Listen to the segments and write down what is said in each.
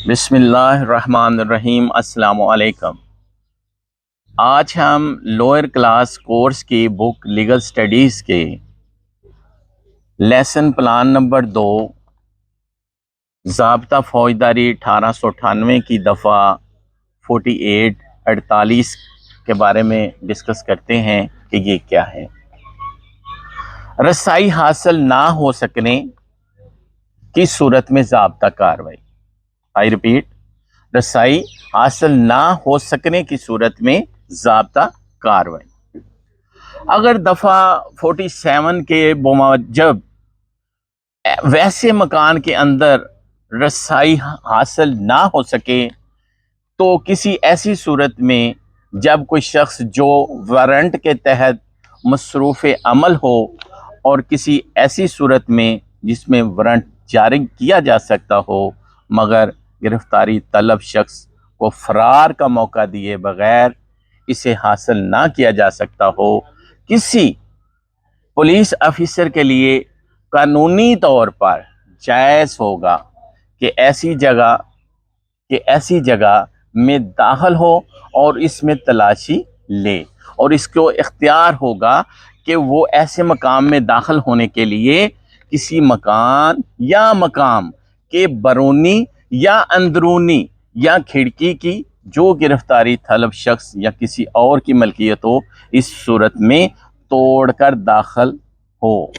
बिस्मिल्लाहिर्रहमानिर्रहीम। अस्सलाम वालेकुम। आज हम लोअर क्लास कोर्स की बुक लीगल स्टडीज़ के लेसन प्लान नंबर 2 ज़ाब्ता फौजदारी 1898 की दफ़ा 48 के बारे में डिस्कस करते हैं कि ये क्या है। रसाई हासिल ना हो सकने की सूरत में ज़ाब्ता कार्रवाई। आई रिपीट, रसाई हासिल ना हो सकने की सूरत में ज़ाब्ता कार्रवाई। अगर दफ़ा 47 के मुजब वैसे मकान के अंदर रसाई हासिल ना हो सके तो किसी ऐसी सूरत में जब कोई शख्स जो वारंट के तहत मसरूफ़ अमल हो और किसी ऐसी सूरत में जिसमें वारंट जारी किया जा सकता हो मगर गिरफ्तारी तलब शख्स को फरार का मौका दिए बगैर इसे हासिल ना किया जा सकता हो, किसी पुलिस अफसर के लिए कानूनी तौर पर जायज़ होगा कि ऐसी जगह में दाखिल हो और इसमें तलाशी ले, और इसको इख्तियार होगा कि वो ऐसे मकाम में दाखिल होने के लिए किसी मकान या मकाम के बरूनी या अंदरूनी या खिड़की की जो गिरफ्तारी तलब शख्स या किसी और की मलकियत हो, इस सूरत में तोड़कर दाखिल हो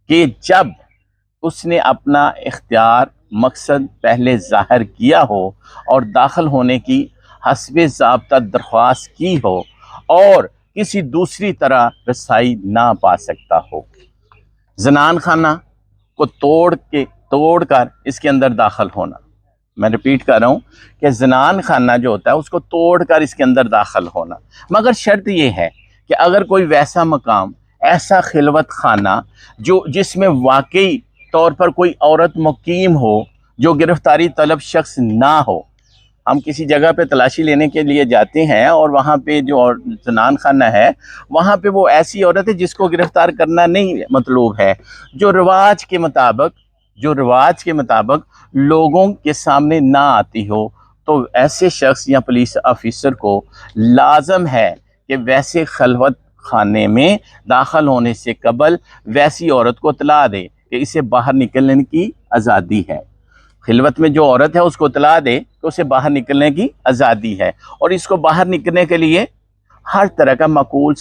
कि जब उसने अपना इख्तियार मकसद पहले ज़ाहिर किया हो और दाखिल होने की हस्बे ज़ाब्ता दरख्वास्त की हो और किसी दूसरी तरह रसाई ना पा सकता हो। जनान खाना को तोड़कर इसके अंदर दाखिल होना। मैं रिपीट कर रहा हूँ कि जनान खाना जो होता है उसको तोड़कर इसके अंदर दाखिल होना, मगर शर्त यह है कि अगर कोई वैसा मकाम, ऐसा खिलवत खाना जिसमें वाकई तौर पर कोई औरत मुकीम हो जो गिरफ्तारी तलब शख्स ना हो। हम किसी जगह पे तलाशी लेने के लिए जाते हैं और वहाँ पे जो जनान खाना है वहाँ पे वो ऐसी औरत है जिसको गिरफ्तार करना नहीं मतलूब है, जो रिवाज के मुताबिक लोगों के सामने ना आती हो, तो ऐसे शख्स या पुलिस अफसर को लाजम है कि वैसे खलवत खाने में दाखिल होने से कबल वैसी औरत को इतला दे कि इसे बाहर निकलने की आज़ादी है। खिलवत में जो औरत है उसको इतला दे कि उसे बाहर निकलने की आज़ादी है, और इसको बाहर निकलने के लिए हर तरह की माकूल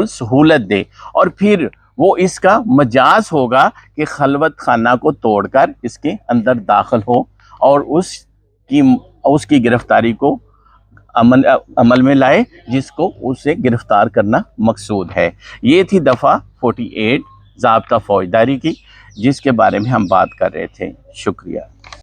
सहूलत दे, और फिर वो इसका मजाज होगा कि खलवत खाना को तोड़कर इसके अंदर दाखिल हो और उसकी गिरफ्तारी को अमल में लाए, जिसको उसे गिरफ्तार करना मकसूद है। ये थी दफ़ा 48 ज़ाब्ता फौजदारी की, जिसके बारे में हम बात कर रहे थे। शुक्रिया।